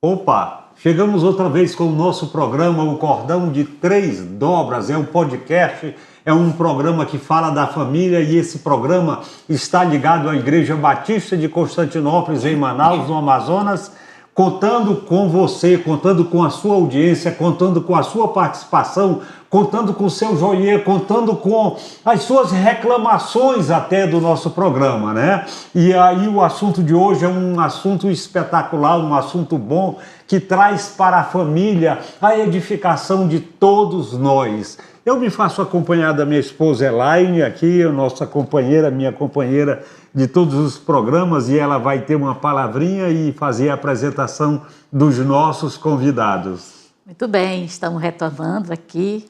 Opa, chegamos outra vez com o nosso programa, o Cordão de Três Dobras. É um podcast, é um programa que fala da família e esse programa está ligado à Igreja Batista de Constantinópolis, em Manaus, no Amazonas, contando com você, contando com a sua audiência, contando com a sua participação, contando com o seu joinha, contando com as suas reclamações até do nosso programa, né? E aí o assunto de hoje é um assunto espetacular, um assunto bom, que traz para a família a edificação de todos nós. Eu me faço acompanhar da minha esposa Elaine aqui, a nossa companheira, minha companheira de todos os programas, e ela vai ter uma palavrinha e fazer a apresentação dos nossos convidados. Muito bem, estamos retornando aqui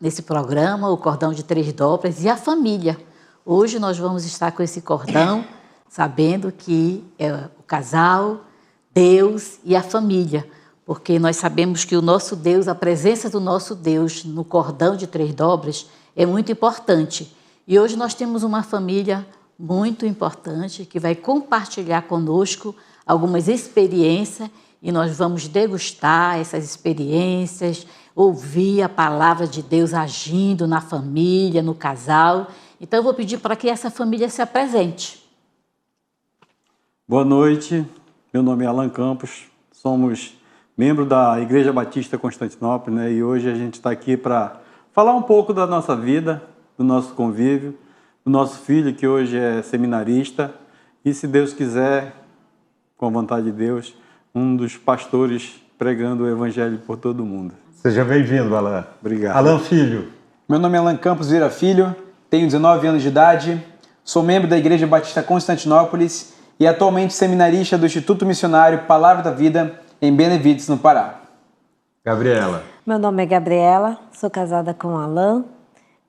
nesse programa, o Cordão de Três Dobras e a família. Hoje nós vamos estar com esse cordão, sabendo que é o casal, Deus e a família, porque nós sabemos que o nosso Deus, a presença do nosso Deus no cordão de três dobras é muito importante. E hoje nós temos uma família muito importante que vai compartilhar conosco algumas experiências e nós vamos degustar essas experiências, ouvir a palavra de Deus agindo na família, no casal. Então eu vou pedir para que essa família se apresente. Boa noite, meu nome é Alan Campos, somos membro da Igreja Batista Constantinópolis, né? E hoje a gente está aqui para falar um pouco da nossa vida, do nosso convívio, do nosso filho que hoje é seminarista e, se Deus quiser, com a vontade de Deus, um dos pastores pregando o Evangelho por todo o mundo. Seja bem-vindo, Alan. Obrigado. Alan Filho. Meu nome é Alan Campos Vieira Filho, tenho 19 anos de idade, sou membro da Igreja Batista Constantinópolis e atualmente seminarista do Instituto Missionário Palavra da Vida em Benevides, no Pará. Gabriela. Meu nome é Gabriela, sou casada com o Alan,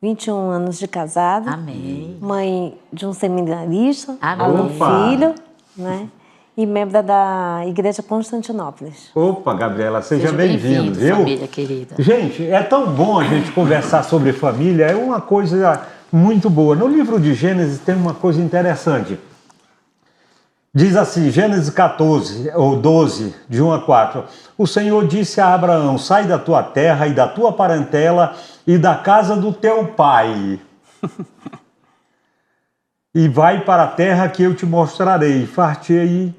21 anos de casada. Amém. Mãe de um seminarista, Amém. Alan Opa. Filho, né? E membro da Igreja Constantinópolis. Opa, Gabriela, seja bem-vindo, bem-vindo, viu? família querida. Gente, é tão bom a gente conversar sobre família, é uma coisa muito boa. No livro de Gênesis tem uma coisa interessante. Diz assim, Gênesis 14, ou 12, de 1 a 4. O Senhor disse a Abraão, sai da tua terra e da tua parentela e da casa do teu pai. E vai para a terra que eu te mostrarei. Far-te-ei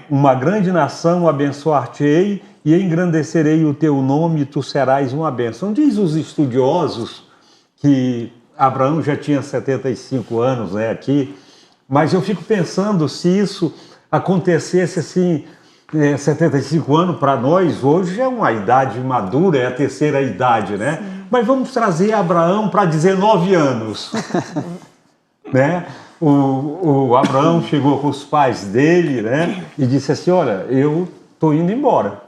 uma grande nação, abençoar-te-ei e engrandecerei o teu nome e tu serás uma bênção. Diz os estudiosos que Abraão já tinha 75 anos, né, aqui. Mas eu fico pensando se isso acontecesse assim, 75 anos para nós, hoje é uma idade madura, é a terceira idade, né? Sim. Mas vamos trazer Abraão para 19 anos, né? O Abraão chegou com os pais dele, né? E disse assim, olha, eu estou indo embora.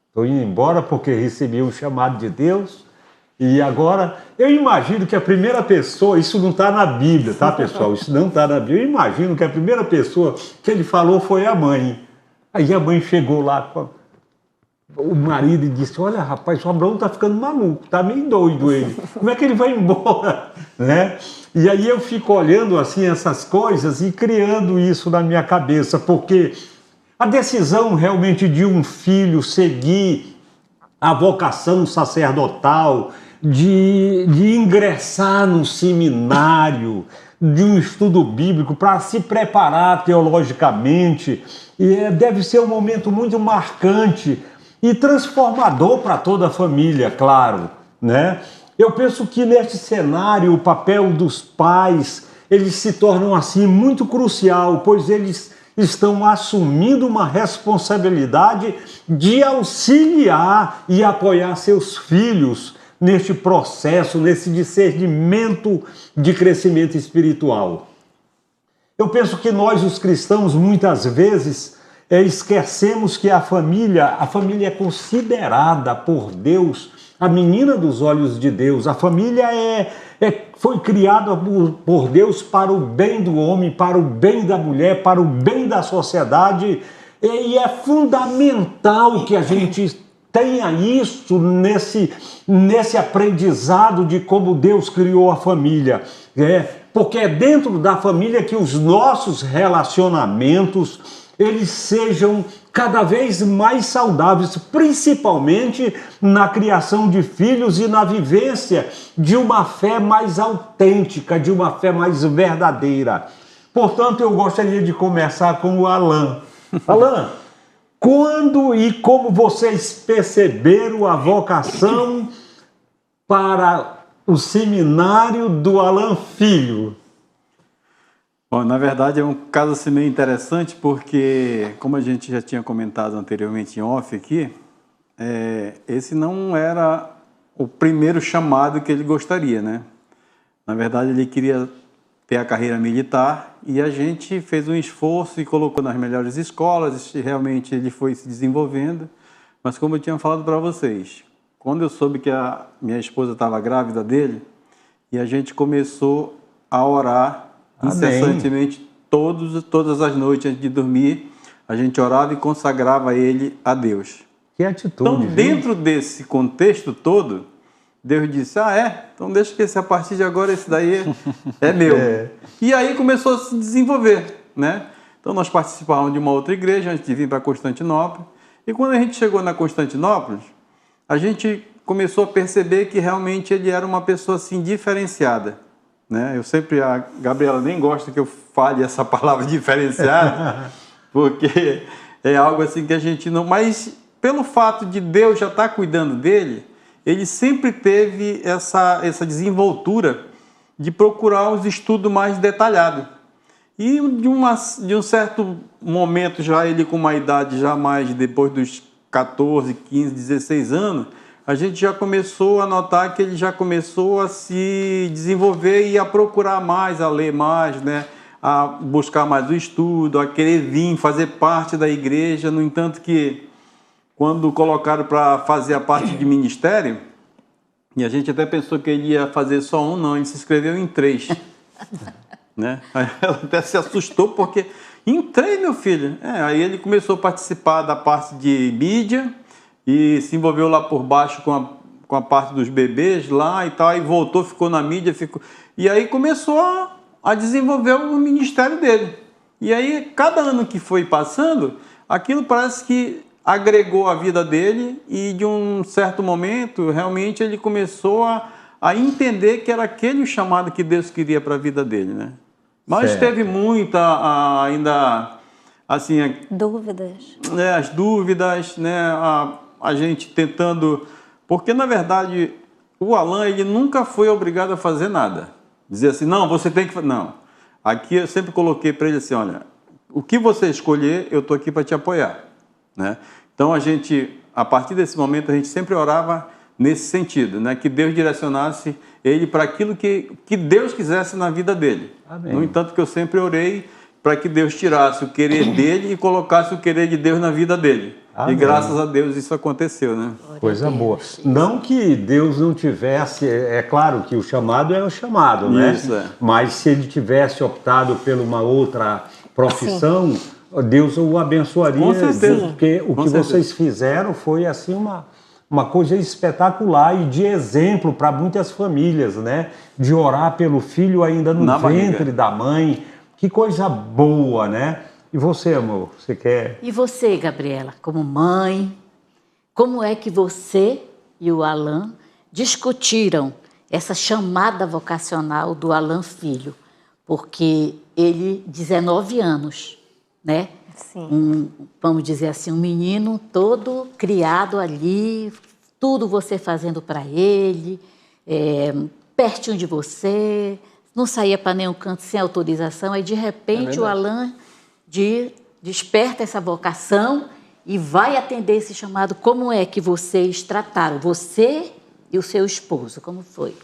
Estou indo embora porque recebi um chamado de Deus. E agora, eu imagino que a primeira pessoa, isso não está na Bíblia, tá, pessoal? Isso não está na Bíblia. Eu imagino que a primeira pessoa que ele falou foi a mãe. Aí a mãe chegou lá com o marido e disse, olha, rapaz, o Abraão está ficando maluco, está meio doido ele. Como é que ele vai embora? Né? E aí eu fico olhando assim essas coisas e criando isso na minha cabeça, porque a decisão realmente de um filho seguir a vocação sacerdotal, de ingressar num seminário, de um estudo bíblico, para se preparar teologicamente, e deve ser um momento muito marcante e transformador para toda a família, claro, né? Eu penso que neste cenário o papel dos pais, eles se tornam assim muito crucial, pois eles estão assumindo uma responsabilidade de auxiliar e apoiar seus filhos neste processo, nesse discernimento de crescimento espiritual. Eu penso que nós, os cristãos, muitas vezes esquecemos que a família é considerada por Deus a menina dos olhos de Deus. A família foi criada por Deus para o bem do homem, para o bem da mulher, para o bem da sociedade. E é fundamental que a gente tenha isso nesse aprendizado de como Deus criou a família. Porque é dentro da família que os nossos relacionamentos eles sejam cada vez mais saudáveis, principalmente na criação de filhos e na vivência de uma fé mais autêntica, de uma fé mais verdadeira. Portanto, eu gostaria de começar com o Alan. Alan, quando e como vocês perceberam a vocação para o seminário do Alan Filho? Bom, na verdade é um caso assim meio interessante porque, como a gente já tinha comentado anteriormente em off aqui, esse não era o primeiro chamado que ele gostaria, né? Na verdade ele queria ter a carreira militar e a gente fez um esforço e colocou nas melhores escolas, e realmente ele foi se desenvolvendo, mas como eu tinha falado para vocês, quando eu soube que a minha esposa estava grávida dele, e a gente começou a orar incessantemente todas as noites antes de dormir, a gente orava e consagrava ele a Deus. Que atitude. Então, dentro desse contexto todo, Deus disse, então deixa que a partir de agora esse daí é meu. E aí começou a se desenvolver, né? Então nós participávamos de uma outra igreja antes de vir para Constantinopla. E quando a gente chegou na Constantinopla, a gente começou a perceber que realmente ele era uma pessoa assim diferenciada, né? A Gabriela nem gosta que eu fale essa palavra diferenciada, porque é algo assim que a gente não... Mas pelo fato de Deus já estar cuidando dele, ele sempre teve essa desenvoltura de procurar os estudos mais detalhados. E de um certo momento, já ele com uma idade já mais depois dos 14, 15, 16 anos, a gente já começou a notar que ele já começou a se desenvolver e a procurar mais, a ler mais, né? A buscar mais o estudo, a querer vir, fazer parte da igreja. No entanto que, quando colocaram para fazer a parte de ministério, e a gente até pensou que ele ia fazer só um, não, ele se inscreveu em 3. Né? Aí ela até se assustou, porque em 3, meu filho. Aí ele começou a participar da parte de mídia e se envolveu lá por baixo com a parte dos bebês lá e tal, aí voltou, ficou na mídia, e aí começou a desenvolver o ministério dele. E aí, cada ano que foi passando, aquilo parece que agregou a vida dele e de um certo momento, realmente ele começou a entender que era aquele o chamado que Deus queria para a vida dele, né? Mas certo. Teve muita ainda, assim... Dúvidas. As dúvidas, né? A gente tentando... Porque, na verdade, o Alan, ele nunca foi obrigado a fazer nada. Dizer assim, não, você tem que... Não. Aqui eu sempre coloquei para ele assim, olha, o que você escolher, eu estou aqui para te apoiar. Né? Então, a partir desse momento, a gente sempre orava nesse sentido, né? Que Deus direcionasse ele para aquilo que Deus quisesse na vida dele. Amém. No entanto, que eu sempre orei para que Deus tirasse o querer dele e colocasse o querer de Deus na vida dele. Amém. E graças a Deus isso aconteceu, né? Coisa boa. Não que Deus não tivesse, é claro que o chamado é o chamado, né? Isso, Mas se ele tivesse optado por uma outra profissão, Deus o abençoaria. Com certeza. Porque o que vocês fizeram foi assim uma coisa espetacular e de exemplo para muitas famílias, né? De orar pelo filho ainda no ventre da mãe. Que coisa boa, né? E você, amor, você quer... E você, Gabriela, como mãe, como é que você e o Alan discutiram essa chamada vocacional do Alan Filho? Porque ele, 19 anos, né? Sim. Vamos dizer assim, um menino todo criado ali, tudo você fazendo para ele, pertinho de você, não saía para nenhum canto sem autorização, aí de repente o Alan desperta essa vocação e vai atender esse chamado. Como é que vocês trataram, você e o seu esposo, como foi?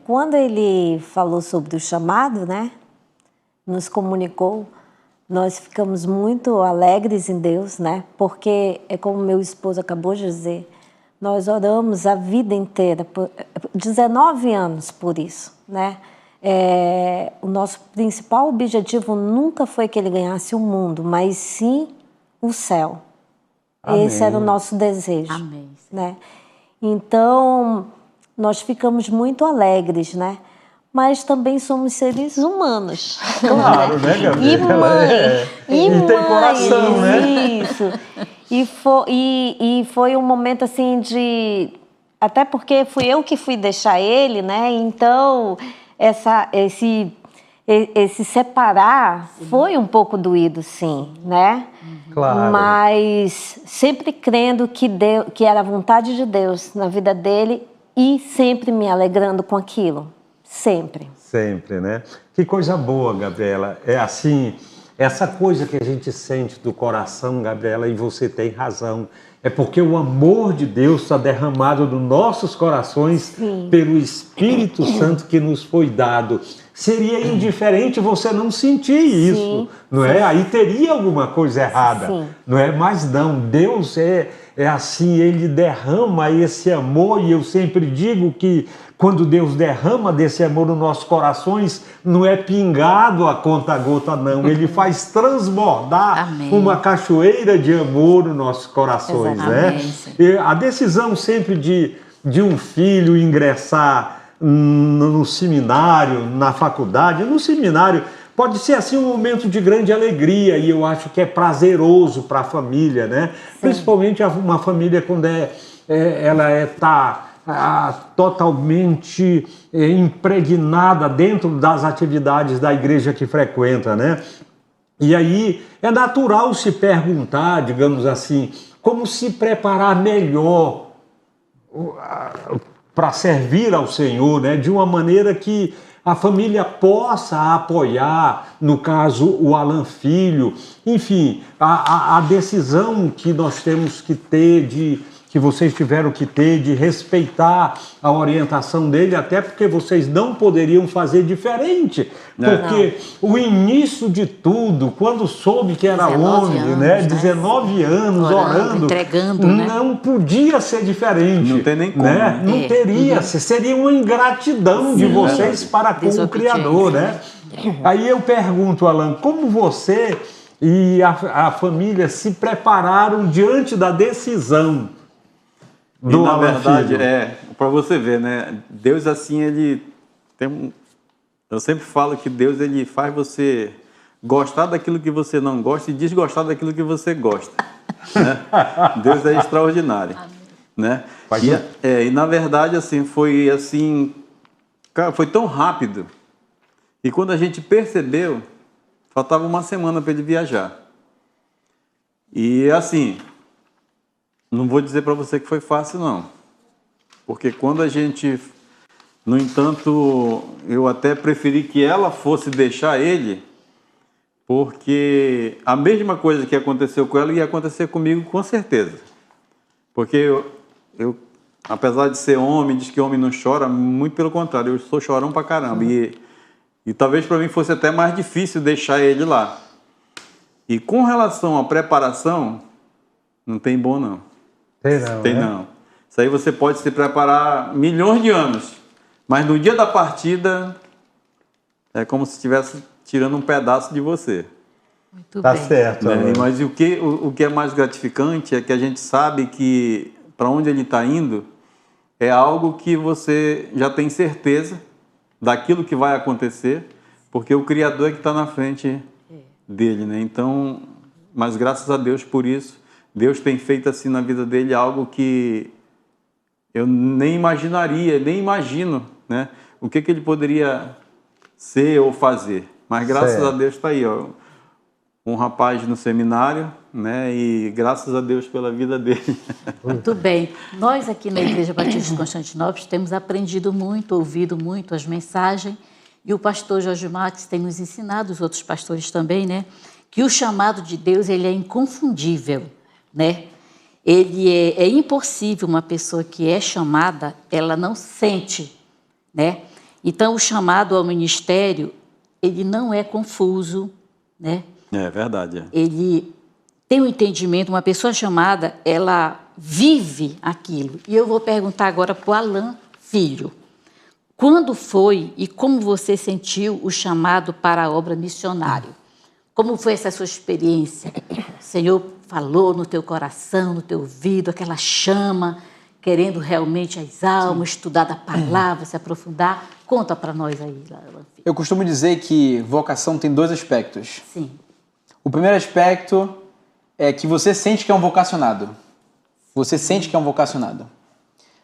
Quando ele falou sobre o chamado, né, nos comunicou, nós ficamos muito alegres em Deus, né, porque é como meu esposo acabou de dizer, nós oramos a vida inteira, 19 anos por isso, né. O nosso principal objetivo nunca foi que ele ganhasse o mundo, mas sim o céu. Amém. Esse era o nosso desejo. Amém. Né? Então, nós ficamos muito alegres, né? mas também somos seres humanos. Claro, né, Gabriela? E mãe. E tem coração, né? Isso. E foi um momento assim de... Até porque fui eu que fui deixar ele, né? Então, esse separar foi um pouco doído, sim, né? Claro. Mas sempre crendo que era a vontade de Deus na vida dele e sempre me alegrando com aquilo. Sempre. Sempre, né? Que coisa boa, Gabriela. É assim, essa coisa que a gente sente do coração, Gabriela, e você tem razão. É porque o amor de Deus está derramado nos nossos corações Sim. pelo Espírito Santo que nos foi dado. Seria indiferente você não sentir isso, não é? Aí teria alguma coisa errada, Sim. não é? Mas não, Deus é assim, Ele derrama esse amor, e eu sempre digo que quando Deus derrama desse amor nos nossos corações, não é pingado a conta-gota, não. Ele faz transbordar Amém. uma cachoeira de amor nos nossos corações, né? E a decisão sempre de um filho ingressar no seminário, na faculdade, no seminário, pode ser assim um momento de grande alegria, e eu acho que é prazeroso para a família, né? Sim. Principalmente uma família quando ela está totalmente impregnada dentro das atividades da igreja que frequenta, né? E aí é natural se perguntar, digamos assim, como se preparar melhor para servir ao Senhor, né? De uma maneira que a família possa apoiar, no caso, o Alan Filho. Enfim, a decisão que nós temos que ter, que vocês tiveram que ter, de respeitar a orientação dele, até porque vocês não poderiam fazer diferente. Porque o início de tudo, quando soube que era homem, né? 19 anos orando, entregando, né? Não podia ser diferente. Não tem nem como. Né? Não teria, seria uma ingratidão de vocês para com o Criador, né? Aí eu pergunto, Alan, como você e a família se prepararam diante da decisão do E na Alan verdade, Filho? para você ver, né? Deus assim, ele tem eu sempre falo que Deus ele faz você gostar daquilo que você não gosta e desgostar daquilo que você gosta, né? Deus é extraordinário, né? E na verdade assim foi assim, cara, foi tão rápido, e quando a gente percebeu, faltava uma semana para ele viajar. E assim, não vou dizer para você que foi fácil, não. Porque quando a gente... No entanto, eu até preferi que ela fosse deixar ele, porque a mesma coisa que aconteceu com ela ia acontecer comigo com certeza. Porque eu apesar de ser homem, diz que homem não chora, muito pelo contrário, eu sou chorão pra caramba. E talvez para mim fosse até mais difícil deixar ele lá. E com relação à preparação, não tem bom não. Tem não. Isso aí você pode se preparar milhões de anos, mas no dia da partida é como se estivesse tirando um pedaço de você. Muito Tá bem. certo. Né? Mas o que é mais gratificante é que a gente sabe que para onde ele está indo é algo que você já tem certeza daquilo que vai acontecer, porque o Criador é que está na frente dele, né? Então, mas graças a Deus por isso, Deus tem feito assim na vida dele algo que eu nem imaginaria, nem imagino, né? O que ele poderia ser ou fazer. Mas graças a Deus está aí, ó, um rapaz no seminário, né? E graças a Deus pela vida dele. Muito bem. Nós aqui na Igreja Batista de Constantinópolis temos aprendido muito, ouvido muito as mensagens, e o pastor Jorge Marques tem nos ensinado, os outros pastores também, né? Que o chamado de Deus ele é inconfundível, né? Ele é impossível uma pessoa que é chamada, ela não sente, né? Então o chamado ao ministério, ele não é confuso, né? É verdade. Ele tem um entendimento, uma pessoa chamada, ela vive aquilo. E eu vou perguntar agora para o Alan Filho. Quando foi e como você sentiu o chamado para a obra missionária? Como foi essa sua experiência? O Senhor falou no teu coração, no teu ouvido, aquela chama, querendo realmente as almas, estudar a palavra, se aprofundar. Conta para nós aí, Alan. Eu costumo dizer que vocação tem 2 aspectos. Sim. O primeiro aspecto é que você sente que é um vocacionado. Você sente que é um vocacionado.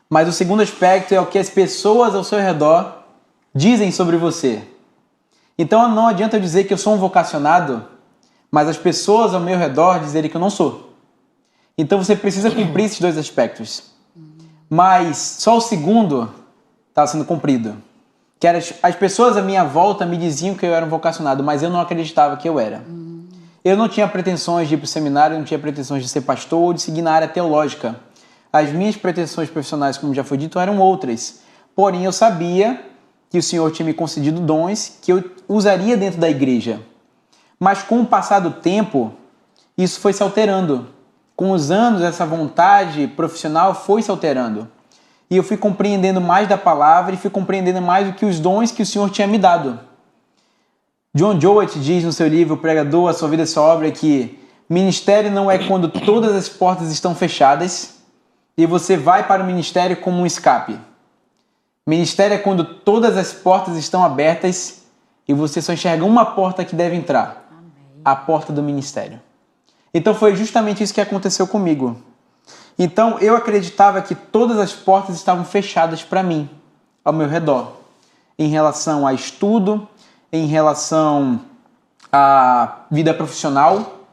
Mas o segundo aspecto é o que as pessoas ao seu redor dizem sobre você. Então não adianta eu dizer que eu sou um vocacionado, mas as pessoas ao meu redor dizerem que eu não sou. Então você precisa cumprir esses 2 aspectos. Mas só o segundo estava sendo cumprido. Que era as pessoas à minha volta me diziam que eu era um vocacionado, mas eu não acreditava que eu era. Eu não tinha pretensões de ir para o seminário, eu não tinha pretensões de ser pastor ou de seguir na área teológica. As minhas pretensões profissionais, como já foi dito, eram outras. Porém, eu sabia que o Senhor tinha me concedido dons que eu usaria dentro da igreja. Mas com o passar do tempo, isso foi se alterando. Com os anos, essa vontade profissional foi se alterando. E eu fui compreendendo mais da palavra e fui compreendendo mais do que os dons que o Senhor tinha me dado. John Jowett diz no seu livro Pregador, A Sua Vida e Sua Obra que ministério não é quando todas as portas estão fechadas e você vai para o ministério como um escape. Ministério é quando todas as portas estão abertas e você só enxerga uma porta que deve entrar. Amém. A porta do ministério. Então foi justamente isso que aconteceu comigo. Então eu acreditava que todas as portas estavam fechadas para mim, ao meu redor, em relação a estudo, em relação à vida profissional,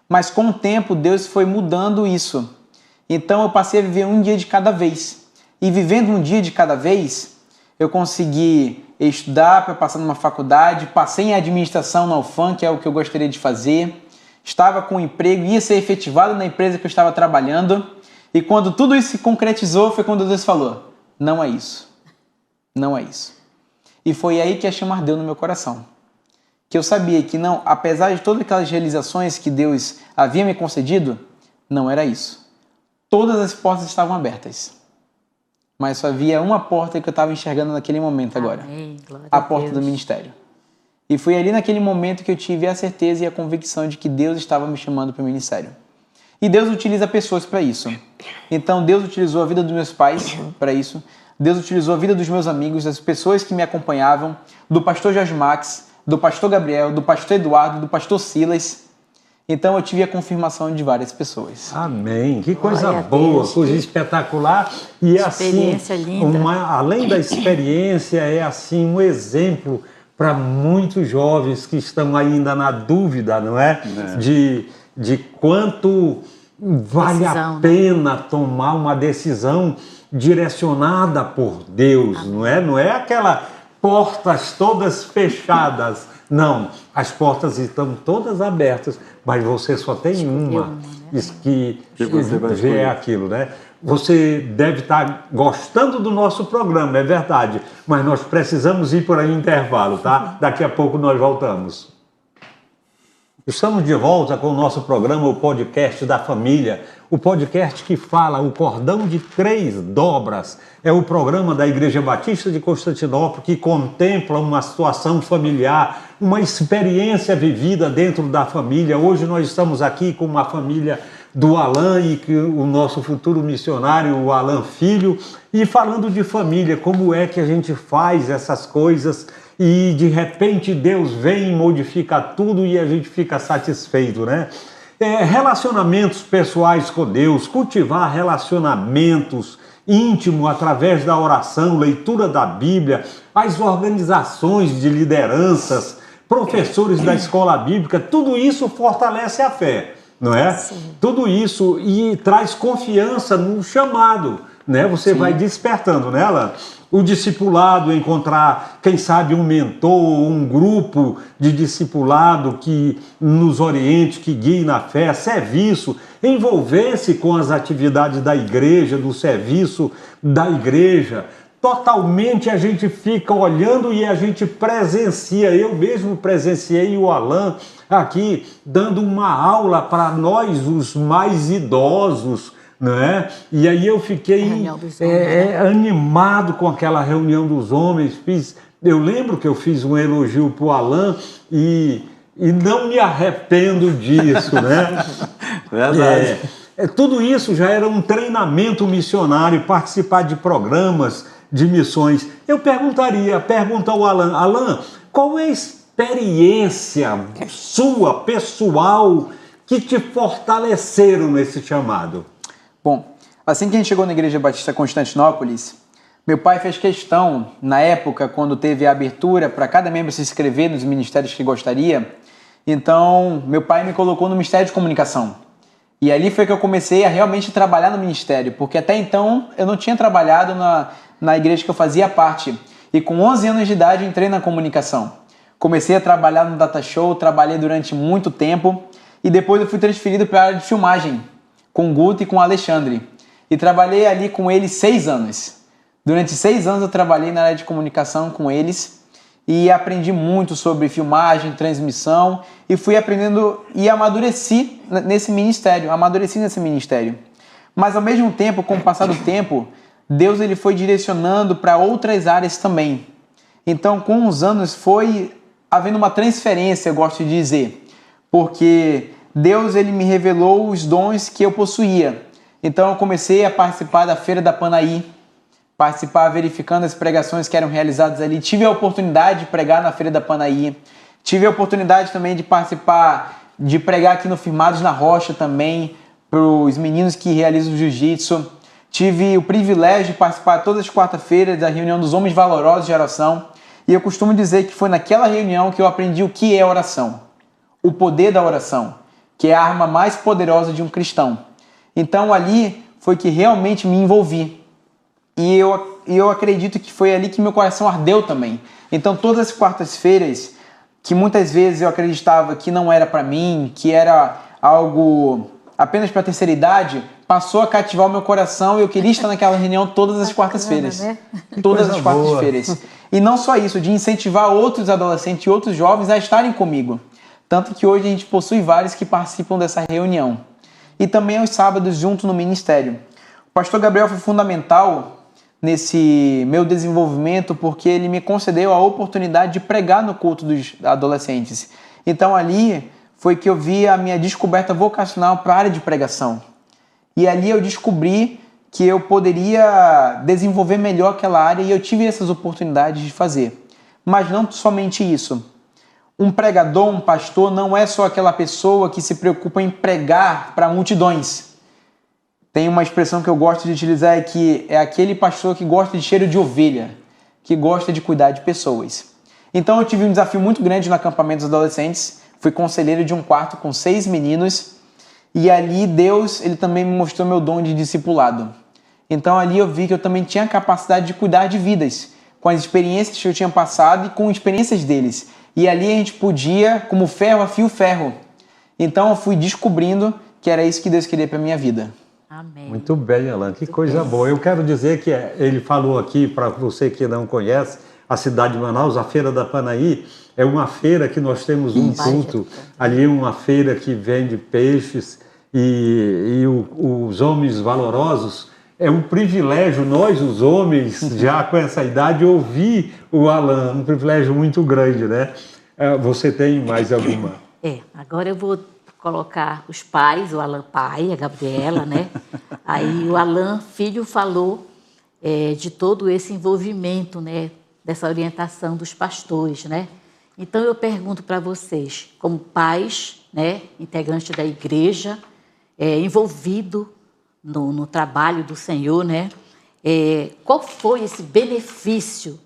mas com o tempo Deus foi mudando isso. Então eu passei a viver um dia de cada vez. E vivendo um dia de cada vez, eu consegui estudar para passar numa faculdade, passei em administração na UFAM, que é o que eu gostaria de fazer, estava com um emprego, ia ser efetivado na empresa que eu estava trabalhando, e quando tudo isso se concretizou, foi quando Deus falou, não é isso, não é isso. E foi aí que a chama ardeu no meu coração. Que eu sabia que não, apesar de todas aquelas realizações que Deus havia me concedido, não era isso. Todas as portas estavam abertas. Mas só havia uma porta que eu estava enxergando naquele momento agora. Amém. A porta do ministério. E foi ali naquele momento que eu tive a certeza e a convicção de que Deus estava me chamando para o ministério. E Deus utiliza pessoas para isso. Então Deus utilizou a vida dos meus pais para isso. Deus utilizou a vida dos meus amigos, das pessoas que me acompanhavam, do pastor Jorge Max, do pastor Gabriel, do pastor Eduardo, do pastor Silas. Então eu tive a confirmação de várias pessoas. Amém. Que coisa Glória a boa, Deus. coisa espetacular. E Experiência assim, linda. além da experiência, é assim um exemplo para muitos jovens que estão ainda na dúvida, não é? De quanto vale Decisão, a pena tomar uma decisão direcionada por Deus, não é? Não é aquela portas todas fechadas. Não, as portas estão todas abertas, mas você só tem uma. né? Isso que você vai vê escolher. aquilo, né? Você deve estar gostando do nosso programa, é verdade, mas nós precisamos ir por aí em intervalo, tá? Daqui a pouco nós voltamos. Estamos de volta com o nosso programa, o podcast da família, o podcast que fala o cordão de 3 dobras. É o programa da Igreja Batista de Constantinopla que contempla uma situação familiar, uma experiência vivida dentro da família. Hoje nós estamos aqui com uma família do Alan e que o nosso futuro missionário, o Alan Filho, e falando de família, como é que a gente faz essas coisas e de repente Deus vem e modifica tudo e a gente fica satisfeito, né? Relacionamentos pessoais com Deus, cultivar relacionamentos íntimos através da oração, leitura da Bíblia, as organizações de lideranças, professores da escola bíblica, tudo isso fortalece a fé, não é? Sim. Tudo isso e traz confiança no chamado, né? Você vai despertando nela o discipulado, encontrar, quem sabe, um mentor, um grupo de discipulado que nos oriente, que guie na fé, serviço, envolver-se com as atividades da igreja, do serviço da igreja. Totalmente a gente fica olhando e a gente presencia. Eu mesmo presenciei o Alan aqui dando uma aula para nós, os mais idosos, né? E aí eu fiquei animado com aquela reunião dos homens. Eu lembro que eu fiz um elogio para o Alan e não me arrependo disso, né? Verdade. Tudo isso já era um treinamento missionário, participar de programas de missões. Eu pergunto ao Alan, Alan, qual é a experiência sua, pessoal, que te fortaleceram nesse chamado? Bom, assim que a gente chegou na Igreja Batista Constantinópolis, meu pai fez questão, na época, quando teve a abertura para cada membro se inscrever nos ministérios que gostaria, então meu pai me colocou no Ministério de Comunicação. E ali foi que eu comecei a realmente trabalhar no ministério, porque até então eu não tinha trabalhado na igreja que eu fazia parte. E com 11 anos de idade entrei na comunicação. Comecei a trabalhar no Data Show, trabalhei durante muito tempo e depois eu fui transferido para a área de filmagem, com o Guto e com o Alexandre. E trabalhei ali com eles 6 anos. Durante 6 anos eu trabalhei na área de comunicação com eles e aprendi muito sobre filmagem, transmissão e fui aprendendo e amadureci nesse ministério, Mas ao mesmo tempo, com o passar do tempo, Deus ele foi direcionando para outras áreas também. Então, com os anos foi havendo uma transferência, eu gosto de dizer, porque Deus ele me revelou os dons que eu possuía. Então eu comecei a participar da Feira da Panaí, verificando as pregações que eram realizadas ali. Tive a oportunidade de pregar na Feira da Panaí. Tive a oportunidade também de participar, de pregar aqui no Firmados na Rocha também, para os meninos que realizam jiu-jitsu. Tive o privilégio de participar todas as quarta-feiras da reunião dos Homens Valorosos de Oração. E eu costumo dizer que foi naquela reunião que eu aprendi o que é oração. O poder da oração, que é a arma mais poderosa de um cristão. Então ali foi que realmente me envolvi. E eu acredito que foi ali que meu coração ardeu também. Então todas as quartas-feiras, que muitas vezes eu acreditava que não era para mim, que era algo apenas para a terceira idade, passou a cativar o meu coração e eu queria estar naquela reunião todas as quartas-feiras. Né? Todas as quartas-feiras. E não só isso, de incentivar outros adolescentes e outros jovens a estarem comigo. Tanto que hoje a gente possui vários que participam dessa reunião. E também aos sábados junto no ministério. O pastor Gabriel foi fundamental nesse meu desenvolvimento porque ele me concedeu a oportunidade de pregar no culto dos adolescentes. Então ali foi que eu vi a minha descoberta vocacional para a área de pregação. E ali eu descobri que eu poderia desenvolver melhor aquela área e eu tive essas oportunidades de fazer. Mas não somente isso. Um pregador, um pastor, não é só aquela pessoa que se preocupa em pregar para multidões. Tem uma expressão que eu gosto de utilizar, que é aquele pastor que gosta de cheiro de ovelha, que gosta de cuidar de pessoas. Então eu tive um desafio muito grande no acampamento dos adolescentes, fui conselheiro de um quarto com 6 meninos, e ali Deus ele também me mostrou meu dom de discipulado. Então ali eu vi que eu também tinha a capacidade de cuidar de vidas, com as experiências que eu tinha passado e com experiências deles. E ali a gente podia, como ferro afia o ferro. Então eu fui descobrindo que era isso que Deus queria para minha vida. Amém. Muito bem, Alan, que coisa boa. Eu quero dizer que ele falou aqui, para você que não conhece, a cidade de Manaus, a Feira da Panaí, é uma feira que nós temos um culto. Ali é uma feira que vende peixes e os homens valorosos. É um privilégio, nós os homens, já com essa idade, ouvir o Alan, um privilégio muito grande, né? Você tem mais alguma? Agora eu vou colocar os pais, o Alan pai, a Gabriela, né? Aí o Alan filho falou de todo esse envolvimento, né? Dessa orientação dos pastores, né? Então eu pergunto para vocês, como pais, né? Integrantes da igreja, envolvido no trabalho do Senhor, né? Qual foi esse benefício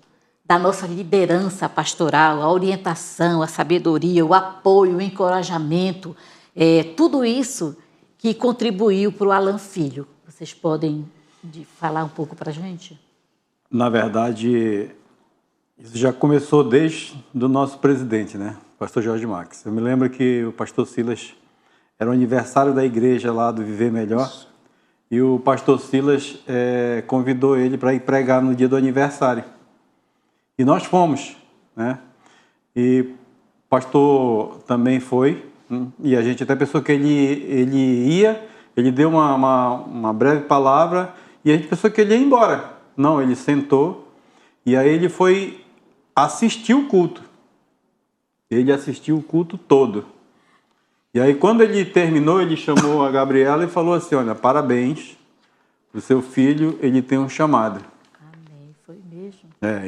da nossa liderança pastoral, a orientação, a sabedoria, o apoio, o encorajamento, tudo isso que contribuiu para o Alan Filho? Vocês podem falar um pouco para a gente? Na verdade, isso já começou desde do nosso presidente, né? Pastor Jorge Max. Eu me lembro que o pastor Silas era o aniversário da igreja lá do Viver Melhor. E o pastor Silas convidou ele para ir pregar no dia do aniversário. E nós fomos, né? E o pastor também foi. E a gente até pensou que ele ia, ele deu uma breve palavra e a gente pensou que ele ia embora. Não, ele sentou e aí ele foi assistir o culto. Ele assistiu o culto todo. E aí, quando ele terminou, ele chamou a Gabriela e falou assim: olha, parabéns, o seu filho, ele tem um chamado. Amém, foi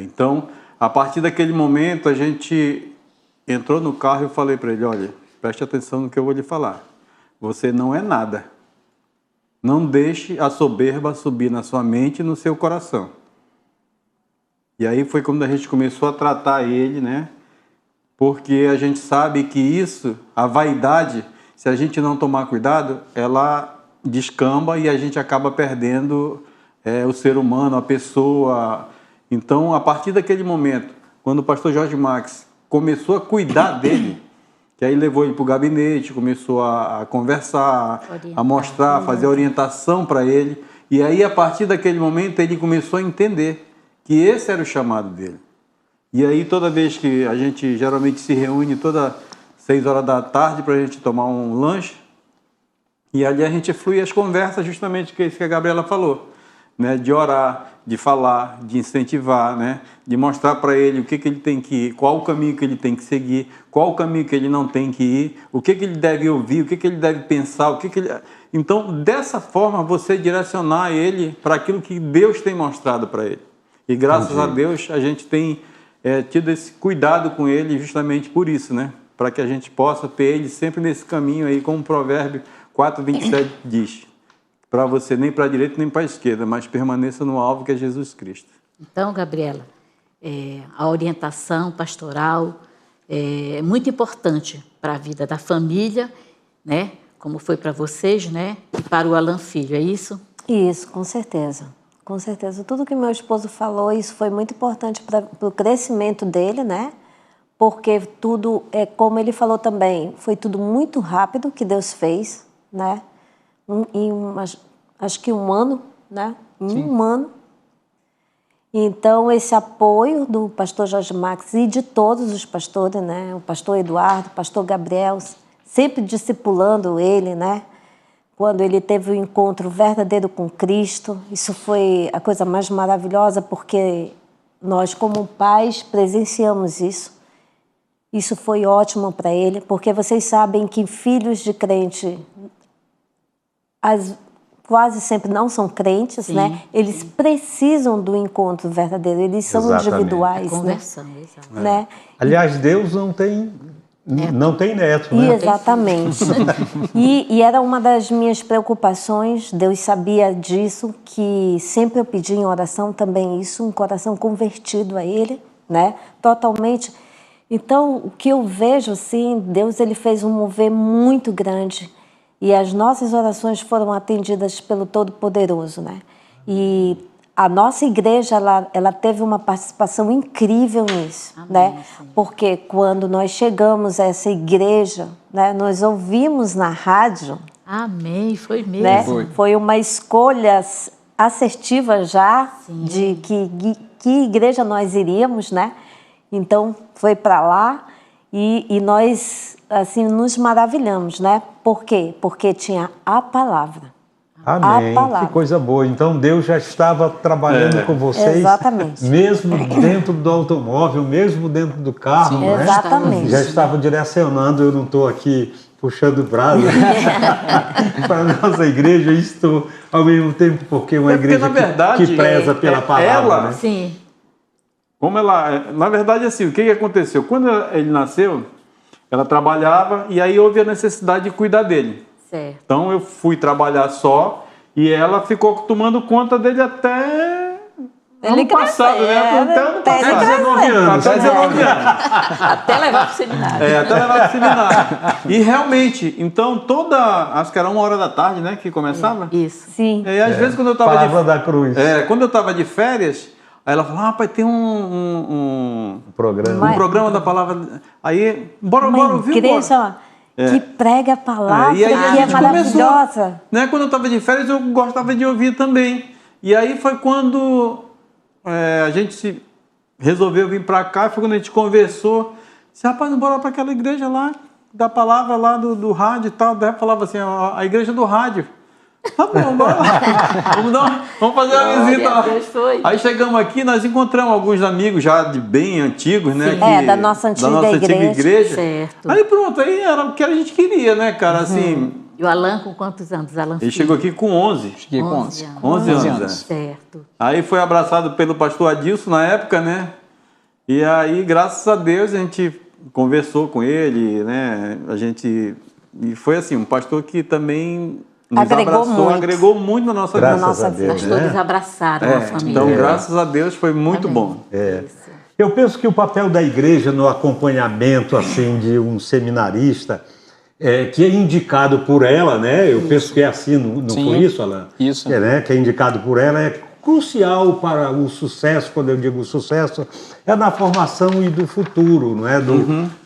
Então, a partir daquele momento, a gente entrou no carro e eu falei para ele, olha, preste atenção no que eu vou lhe falar. Você não é nada. Não deixe a soberba subir na sua mente e no seu coração. E aí foi quando a gente começou a tratar ele, né? Porque a gente sabe que isso, a vaidade, se a gente não tomar cuidado, ela descamba e a gente acaba perdendo o ser humano, a pessoa. Então, a partir daquele momento, quando o pastor Jorge Max começou a cuidar dele, que aí levou ele para o gabinete, começou a conversar, a mostrar, fazer orientação para ele. E aí, a partir daquele momento, ele começou a entender que esse era o chamado dele. E aí, toda vez que a gente geralmente se reúne, toda 6 horas da tarde, para a gente tomar um lanche, e ali a gente flui as conversas, justamente que é isso que a Gabriela falou, né? De orar, de falar, de incentivar, né? De mostrar para ele o que ele tem que ir, qual o caminho que ele tem que seguir, qual o caminho que ele não tem que ir, o que ele deve ouvir, o que ele deve pensar, o que ele... Então, dessa forma, você direcionar ele para aquilo que Deus tem mostrado para ele. E graças a Deus, a gente tem tido esse cuidado com ele justamente por isso, né? Para que a gente possa ter ele sempre nesse caminho aí, como o Provérbio 4:27 diz. Para você nem para a direita nem para a esquerda, mas permaneça no alvo que é Jesus Cristo. Então, Gabriela, a orientação pastoral é muito importante para a vida da família, né? Como foi para vocês, né? E para o Alan Filho, é isso? Isso, com certeza. Com certeza. Tudo que meu esposo falou, isso foi muito importante para o crescimento dele, né? Porque tudo, como ele falou também, foi tudo muito rápido que Deus fez, né? Acho que um ano, né? Um ano. Então, esse apoio do pastor Jorge Max e de todos os pastores, né? O pastor Eduardo, o pastor Gabriel, sempre discipulando ele, né? Quando ele teve o encontro verdadeiro com Cristo, isso foi a coisa mais maravilhosa, porque nós, como pais, presenciamos isso. Isso foi ótimo para ele, porque vocês sabem que filhos de crente quase sempre não são crentes, né? Eles precisam do encontro verdadeiro, eles são individuais. A conversão, né? exato. Né? Aliás, Deus não tem neto, né? Exatamente. E era uma das minhas preocupações, Deus sabia disso, que sempre eu pedi em oração também isso, um coração convertido a Ele, né? Totalmente. Então, o que eu vejo, assim, Deus ele fez um mover muito grande e as nossas orações foram atendidas pelo Todo-Poderoso, né? E a nossa igreja, ela teve uma participação incrível nisso, né? Sim. Porque quando nós chegamos a essa igreja, né, nós ouvimos na rádio... Amém, foi mesmo. Né? Foi uma escolha assertiva já de que igreja nós iríamos, né? Então, foi para lá e nós, assim, nos maravilhamos, né? Por quê? Porque tinha a palavra. Amém. Que coisa boa. Então, Deus já estava trabalhando com vocês. Exatamente. Mesmo dentro do automóvel, mesmo dentro do carro, né? Exatamente. Já estava direcionando, eu não estou aqui puxando brasa para a nossa igreja, estou ao mesmo tempo, porque uma igreja na verdade, que preza pela palavra. Ela, né? Sim. Como ela, na verdade, assim, o que aconteceu? Quando ele nasceu, ela trabalhava e aí houve a necessidade de cuidar dele. Certo. Então eu fui trabalhar só e ela ficou tomando conta dele até ano passado, né? Até ano passado. 19 anos. Até 19 anos. Até levar para o seminário. Até levar para o seminário. E realmente, então acho que era 1 hora da tarde, né, que começava? Isso. Sim. E às vezes quando eu estava Palavra da cruz. quando eu estava de férias, aí ela falou, rapaz, tem um programa da palavra. Aí, bora ouvir. Igreja que prega a palavra, e aí que é maravilhosa. Começou, né? Quando eu estava de férias, eu gostava de ouvir também. E aí foi quando a gente resolveu vir para cá, foi quando a gente conversou. Disse, rapaz, bora para aquela igreja lá, da palavra lá do rádio e tal. Daí falava assim, a igreja do rádio. Tá bom, bora lá. Vamos fazer uma visita lá. Aí chegamos aqui, nós encontramos alguns amigos já bem antigos, né? Da nossa antiga igreja. Certo. Aí pronto, aí era o que a gente queria, né, cara? Assim, E o Alan com quantos anos? Alan Ele chegou aqui com 11. Cheguei com 11. 11 anos. Certo. Aí foi abraçado pelo pastor Adilson na época, né? E aí, graças a Deus, a gente conversou com ele, né? E foi assim, um pastor que também nos agregou muito na nossa vida. Graças a Deus. Os pastores abraçaram a família. Então, graças a Deus, foi muito Amém. bom. Isso. Eu penso que o papel da igreja no acompanhamento assim de um seminarista, que é indicado por ela, né? Eu penso que é assim, não Sim, foi isso, Alan? isso. Que é indicado por ela, é crucial para o sucesso. Quando eu digo sucesso, é na formação e do futuro, não é?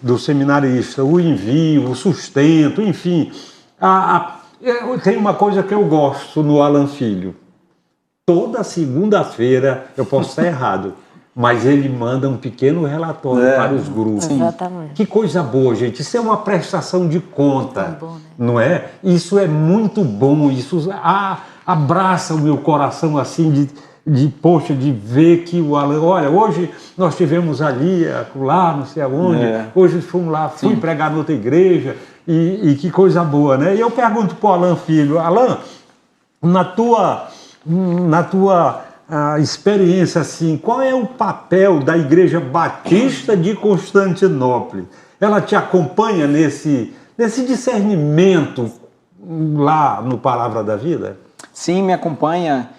Do seminarista, o envio, o sustento, enfim. Tem uma coisa que eu gosto no Alan Filho. Toda segunda-feira, eu posso estar errado, mas ele manda um pequeno relatório para os grupos. Exatamente. Que coisa boa, gente. Isso é uma prestação de conta, Tão bom, né? não é? Isso é muito bom. Isso abraça o meu coração assim poxa, de ver que o Alan... Olha, hoje nós tivemos ali, lá, não sei aonde. Hoje fomos lá, fui pregar noutra igreja. E que coisa boa, né? E eu pergunto para o Alan Filho, Alan, na tua experiência, assim, qual é o papel da Igreja Batista de Constantinopla? Ela te acompanha nesse discernimento lá no Palavra da Vida? Sim, me acompanha.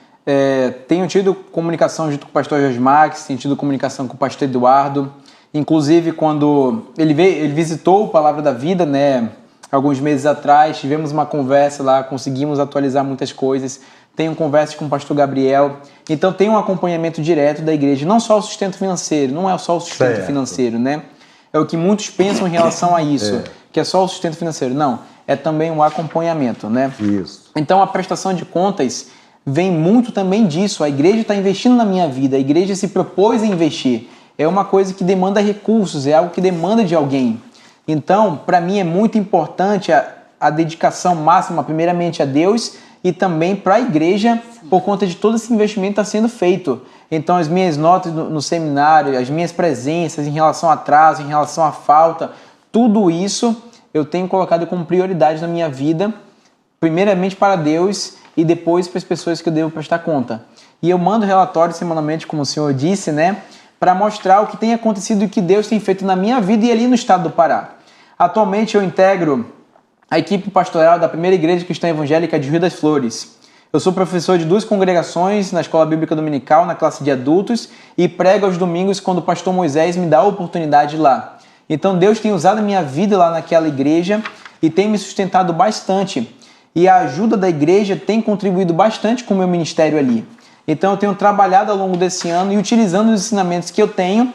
Tenho tido comunicação junto com o pastor Jorge Max, tenho tido comunicação com o pastor Eduardo. Inclusive, quando ele visitou o Palavra da Vida, né, alguns meses atrás, tivemos uma conversa lá, conseguimos atualizar muitas coisas. Tenho conversas com o pastor Gabriel. Então, tem um acompanhamento direto da igreja. Não só o sustento financeiro, não é só o sustento financeiro, né? É o que muitos pensam em relação a isso, que é só o sustento financeiro. Não, é também um acompanhamento, né? Isso. Então, a prestação de contas vem muito também disso. A igreja está investindo na minha vida, a igreja se propôs a investir. É uma coisa que demanda recursos, é algo que demanda de alguém. Então, para mim é muito importante a dedicação máxima, primeiramente a Deus e também para a igreja, por conta de todo esse investimento que está sendo feito. Então, as minhas notas no seminário, as minhas presenças em relação a atraso, em relação à falta, tudo isso eu tenho colocado como prioridade na minha vida, primeiramente para Deus e depois para as pessoas que eu devo prestar conta. E eu mando relatórios semanalmente, como o senhor disse, né, para mostrar o que tem acontecido e o que Deus tem feito na minha vida e ali no estado do Pará. Atualmente eu integro a equipe pastoral da primeira igreja cristã evangélica de Rio das Flores. Eu sou professor de 2 congregações na Escola Bíblica Dominical, na classe de adultos, e prego aos domingos quando o pastor Moisés me dá a oportunidade lá. Então Deus tem usado a minha vida lá naquela igreja e tem me sustentado bastante. E a ajuda da igreja tem contribuído bastante com o meu ministério ali. Então eu tenho trabalhado ao longo desse ano e utilizando os ensinamentos que eu tenho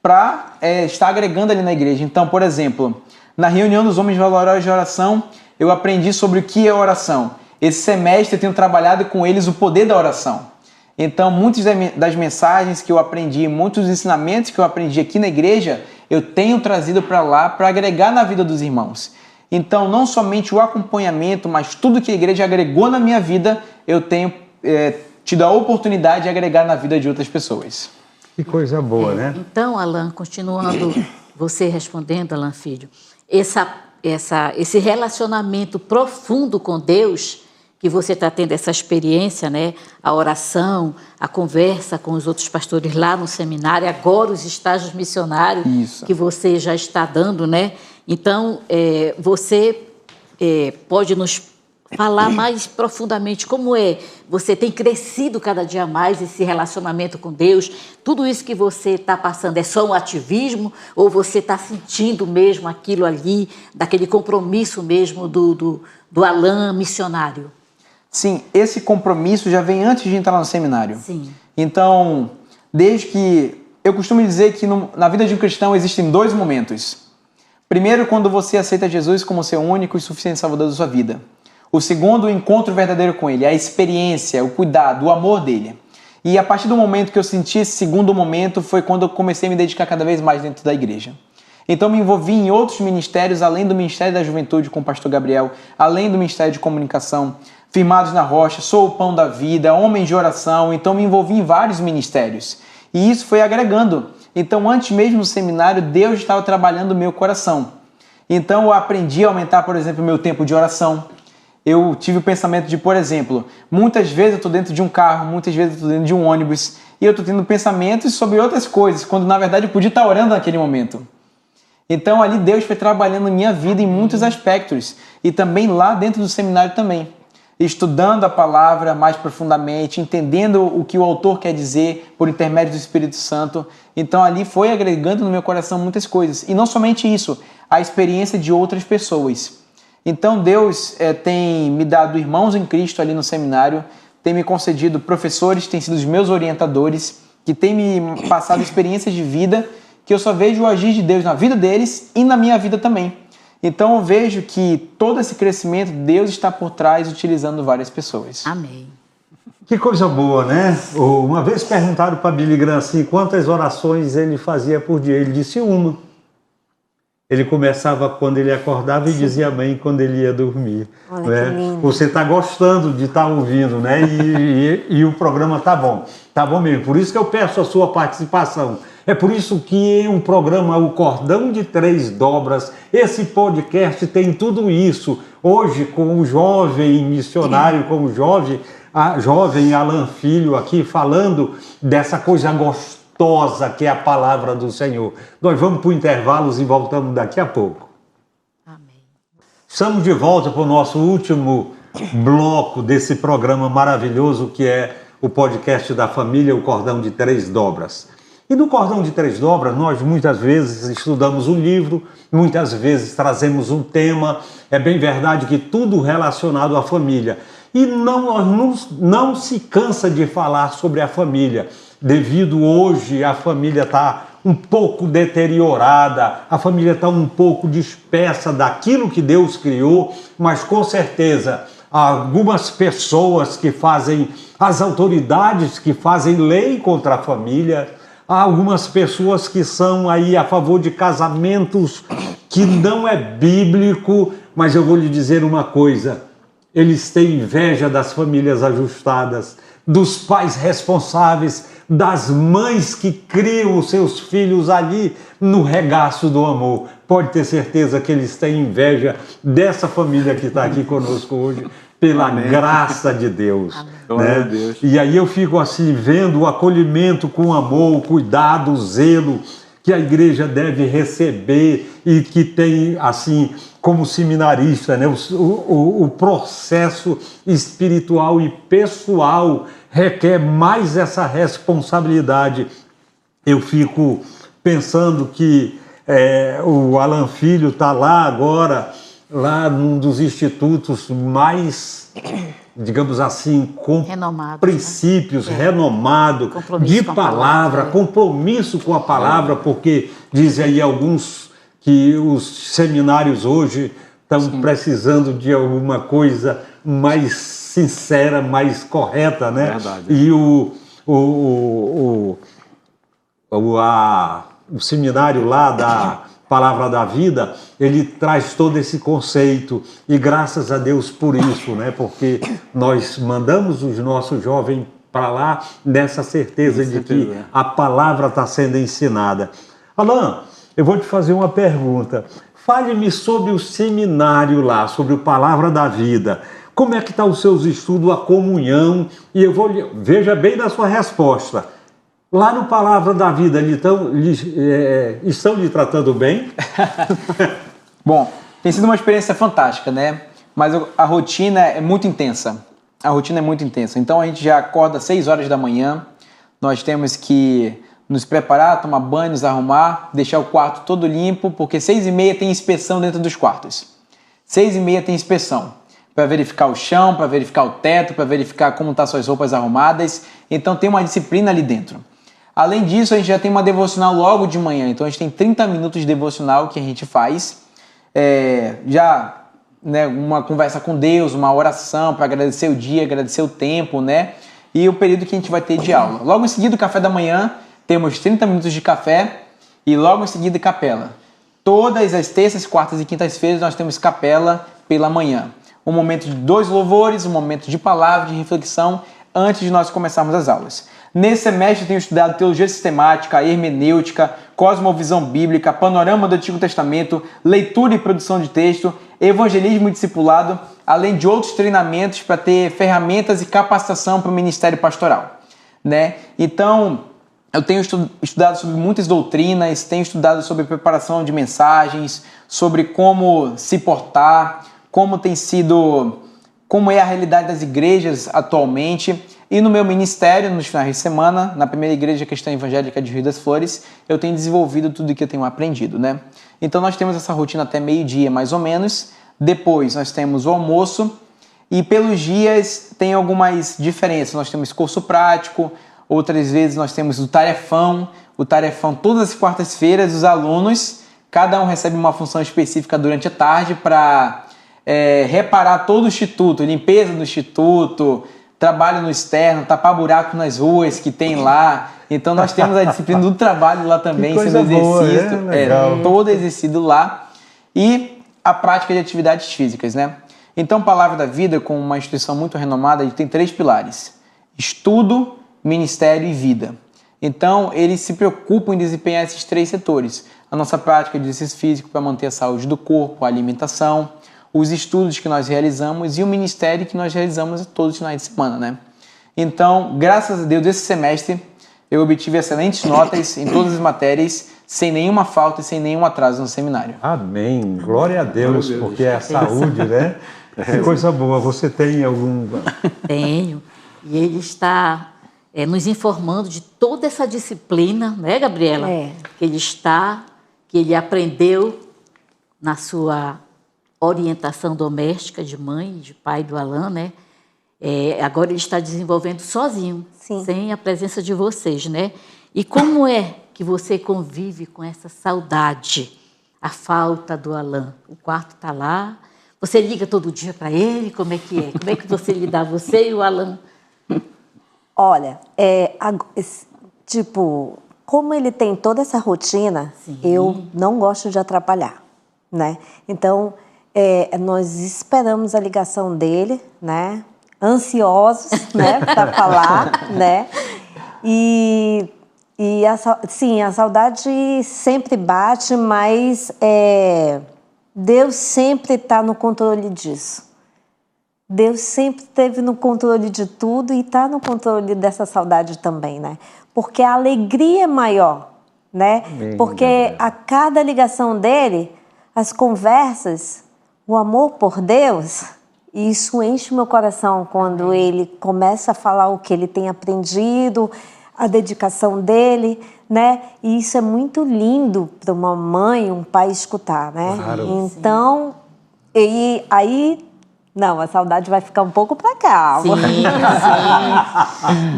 para estar agregando ali na igreja. Então, por exemplo, na reunião dos homens valorosos de oração, eu aprendi sobre o que é oração. Esse semestre eu tenho trabalhado com eles o poder da oração. Então, muitas das mensagens que eu aprendi, muitos dos ensinamentos que eu aprendi aqui na igreja, eu tenho trazido para lá para agregar na vida dos irmãos. Então, não somente o acompanhamento, mas tudo que a igreja agregou na minha vida, eu tenho tido a oportunidade de agregar na vida de outras pessoas. Que coisa boa, né? Então, Alan, continuando você respondendo, Alan Filho, esse relacionamento profundo com Deus, que você está tendo essa experiência, né? A oração, a conversa com os outros pastores lá no seminário, agora os estágios missionários que você já está dando, né? Então, você pode nos falar mais profundamente como você tem crescido cada dia mais esse relacionamento com Deus, tudo isso que você está passando é só um ativismo ou você está sentindo mesmo aquilo ali, daquele compromisso mesmo do Alan missionário? Sim, esse compromisso já vem antes de entrar no seminário. Sim. Então, desde que... Eu costumo dizer que na vida de um cristão existem 2 momentos. Primeiro, quando você aceita Jesus como seu único e suficiente salvador da sua vida. O segundo, o encontro verdadeiro com Ele, a experiência, o cuidado, o amor dele. E a partir do momento que eu senti esse segundo momento foi quando eu comecei a me dedicar cada vez mais dentro da igreja. Então me envolvi em outros ministérios, além do Ministério da Juventude com o pastor Gabriel, além do Ministério de Comunicação, Firmados na Rocha, Sou o Pão da Vida, Homens de Oração, então me envolvi em vários ministérios. E isso foi agregando. Então antes mesmo do seminário, Deus estava trabalhando o meu coração. Então eu aprendi a aumentar, por exemplo, o meu tempo de oração. eu tive o pensamento de, por exemplo, muitas vezes eu estou dentro de um carro, muitas vezes eu estou dentro de um ônibus e eu estou tendo pensamentos sobre outras coisas, quando na verdade eu podia estar orando naquele momento. Então ali Deus foi trabalhando na minha vida em muitos aspectos e também lá dentro do seminário também. Estudando a palavra mais profundamente, entendendo o que o autor quer dizer por intermédio do Espírito Santo. Então ali foi agregando no meu coração muitas coisas. E não somente isso, a experiência de outras pessoas. Então Deus tem me dado irmãos em Cristo ali no seminário, tem me concedido professores, têm sido os meus orientadores, que têm me passado experiências de vida, que eu só vejo o agir de Deus na vida deles e na minha vida também. Então eu vejo que todo esse crescimento, Deus está por trás, utilizando várias pessoas. Amém. Que coisa boa, né? Uma vez perguntaram para Billy Graham assim, quantas orações ele fazia por dia. Ele disse uma. Ele começava quando ele acordava e dizia amém quando ele ia dormir. Olha, né? que lindo. Você está gostando de estar ouvindo, né? E o programa tá bom. Tá bom mesmo. Por isso que eu peço a sua participação. É por isso que o programa O Cordão de Três Dobras, esse podcast tem tudo isso. Hoje, com o jovem missionário, com o jovem Alan Filho aqui, falando dessa coisa gostosa que é a palavra do Senhor. Nós vamos para o intervalo e voltamos daqui a pouco. Amém. Estamos de volta para o nosso último bloco desse programa maravilhoso que é o podcast da família, O Cordão de Três Dobras. E no Cordão de Três Dobras, nós muitas vezes estudamos um livro, muitas vezes trazemos um tema. É bem verdade que tudo relacionado à família. E não se cansa de falar sobre a família, devido hoje a família está um pouco deteriorada, a família está um pouco dispersa daquilo que Deus criou, mas com certeza algumas pessoas que fazem, as autoridades que fazem lei contra a família, há algumas pessoas que são aí a favor de casamentos que não é bíblico, mas eu vou lhe dizer uma coisa, eles têm inveja das famílias ajustadas, dos pais responsáveis, das mães que criam os seus filhos ali no regaço do amor. Pode ter certeza que eles têm inveja dessa família que está aqui conosco hoje, pela Amém. Graça de Deus. Glória Né? a Deus. E aí eu fico assim, vendo o acolhimento com amor, o cuidado, o zelo que a igreja deve receber e que tem, assim, como seminarista, né? O processo espiritual e pessoal requer mais essa responsabilidade. Eu fico pensando que o Alan Filho está lá agora, lá num dos institutos mais, digamos assim, com Renomados, princípios, né? renomado, Compromisso de com a palavra, palavra. compromisso com a palavra, porque dizem aí alguns que os seminários hoje estão precisando de alguma coisa mais sincera, mais correta, né? Verdade. E o seminário lá da Palavra da Vida, ele traz todo esse conceito e graças a Deus por isso, né? Porque nós mandamos os nossos jovens para lá nessa certeza de que a palavra está sendo ensinada. Alan, eu vou te fazer uma pergunta. Fale-me sobre o seminário lá, sobre o Palavra da Vida. Como é que está os seus estudos, a comunhão? E veja bem da sua resposta. Lá no Palavra da Vida, estão lhe tratando bem? Bom, tem sido uma experiência fantástica, né? Mas a rotina é muito intensa. A rotina é muito intensa. Então a gente já acorda às 6 horas da manhã, nós temos que nos preparar, tomar banho, nos arrumar, deixar o quarto todo limpo, porque 6h30 tem inspeção dentro dos quartos. 6h30 tem inspeção, para verificar o chão, para verificar o teto, para verificar como estão suas roupas arrumadas. Então tem uma disciplina ali dentro. Além disso, a gente já tem uma devocional logo de manhã. Então a gente tem 30 minutos de devocional que a gente faz. Né, uma conversa com Deus, uma oração para agradecer o dia, agradecer o tempo, né? E o período que a gente vai ter de aula. Logo em seguida, o café da manhã, temos 30 minutos de café e logo em seguida capela. Todas as terças, quartas e quintas-feiras nós temos capela pela manhã. Um momento de 2 louvores, um momento de palavra, de reflexão, antes de nós começarmos as aulas. Nesse semestre eu tenho estudado teologia sistemática, hermenêutica, cosmovisão bíblica, panorama do Antigo Testamento, leitura e produção de texto. evangelismo e discipulado, além de outros treinamentos para ter ferramentas e capacitação para o ministério pastoral, né? Então, eu tenho estudado sobre muitas doutrinas, tenho estudado sobre preparação de mensagens, sobre como se portar, como é a realidade das igrejas atualmente. E no meu ministério, nos finais de semana, na primeira igreja cristã evangélica de Rio das Flores, eu tenho desenvolvido tudo o que eu tenho aprendido, né? Então nós temos essa rotina até meio-dia, mais ou menos. Depois nós temos o almoço e pelos dias tem algumas diferenças. Nós temos curso prático, outras vezes nós temos o tarefão. O tarefão, todas as quartas-feiras, os alunos, cada um recebe uma função específica durante a tarde para reparar todo o instituto, limpeza do instituto, trabalho no externo, tapar buraco nas ruas que tem lá. Então nós temos a disciplina do trabalho lá também, sendo exercido, todo exercido lá. E a prática de atividades físicas, né? Então, Palavra da Vida, como uma instituição muito renomada, tem 3 pilares: estudo, ministério e vida. Então, eles se preocupam em desempenhar esses 3 setores. A nossa prática de exercício físico para manter a saúde do corpo, a alimentação, os estudos que nós realizamos e o ministério que nós realizamos todos os finais de semana, né? Então, graças a Deus, esse semestre eu obtive excelentes notas em todas as matérias, sem nenhuma falta e sem nenhum atraso no seminário. Amém. Glória a Deus, porque é a saúde, né? Que coisa boa. Você tem algum... Tenho. E ele está nos informando de toda essa disciplina, né, Gabriela? Que ele aprendeu na sua orientação doméstica de mãe e de pai do Alan, né? Agora ele está desenvolvendo sozinho, Sim. sem a presença de vocês, né? E como é que você convive com essa saudade, a falta do Alan? O quarto está lá, você liga todo dia para ele, como é que é? Como é que você lida, você e o Alan? Olha, como ele tem toda essa rotina, Sim. eu não gosto de atrapalhar, né? Então, nós esperamos a ligação dele, né? Ansiosos, né? Para falar, né? Sim, a saudade sempre bate, mas Deus sempre está no controle disso. Deus sempre esteve no controle de tudo e está no controle dessa saudade também, né? Porque a alegria é maior, né? Porque a cada ligação dele, as conversas, o amor por Deus, isso enche o meu coração quando ele começa a falar o que ele tem aprendido, a dedicação dele, né? E isso é muito lindo para uma mãe, um pai escutar, né? Claro. Então, e aí, não, a saudade vai ficar um pouco para cá. Sim, sim.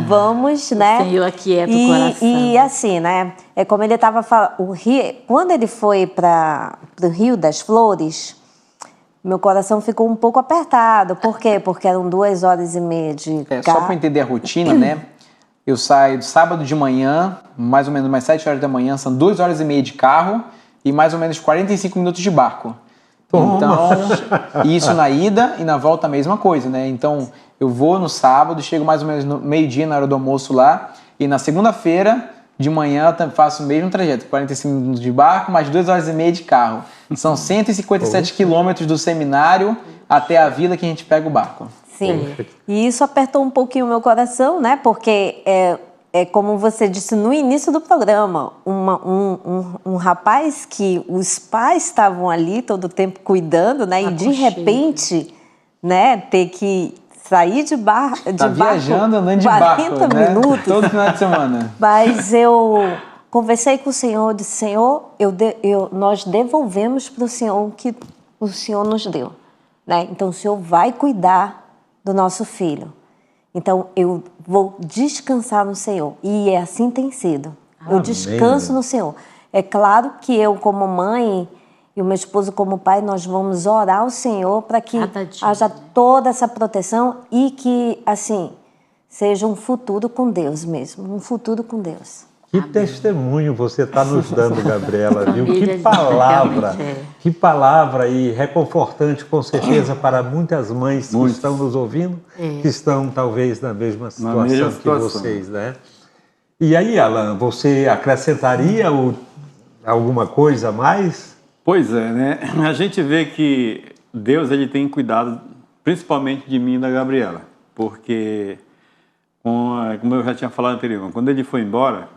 Vamos, né? O Senhor aquieta o coração. E assim, né? É como ele estava falando, quando ele foi para o Rio das Flores, meu coração ficou um pouco apertado. Por quê? Porque eram 2h30 de carro. Só para entender a rotina, né? Eu saio sábado de manhã, mais ou menos umas 7 horas da manhã, são 2h30 de carro e mais ou menos 45 minutos de barco. Então, isso na ida e na volta a mesma coisa, né? Então, eu vou no sábado, chego mais ou menos no meio-dia, na hora do almoço lá, e na segunda-feira, de manhã, faço o mesmo trajeto, 45 minutos de barco, mais 2h30 de carro. São 157 quilômetros do seminário até a vila que a gente pega o barco. Sim, e isso apertou um pouquinho o meu coração, né? Porque como você disse no início do programa, um rapaz que os pais estavam ali todo o tempo cuidando, né? E de repente, né, ter que sair de barco, viajando, andando de 40 barco, minutos. Né? Todo final de semana. Mas eu conversei com o Senhor, disse, Senhor, nós devolvemos para o Senhor o que o Senhor nos deu, né? Então o Senhor vai cuidar do nosso filho. Então, eu vou descansar no Senhor. E assim tem sido. Amém. Eu descanso no Senhor. É claro que eu, como mãe, e o meu esposo, como pai, nós vamos orar ao Senhor para que haja toda essa proteção e que, assim, seja um futuro com Deus mesmo. Um futuro com Deus. Que testemunho você está nos dando, Gabriela, viu? Que palavra, que palavra e reconfortante, com certeza, para muitas mães que estão nos ouvindo, que estão talvez na mesma situação que vocês, né? E aí, Alan, você acrescentaria alguma coisa a mais? Pois é, né? A gente vê que Deus ele tem cuidado principalmente de mim e da Gabriela, porque, como eu já tinha falado anteriormente, quando ele foi embora,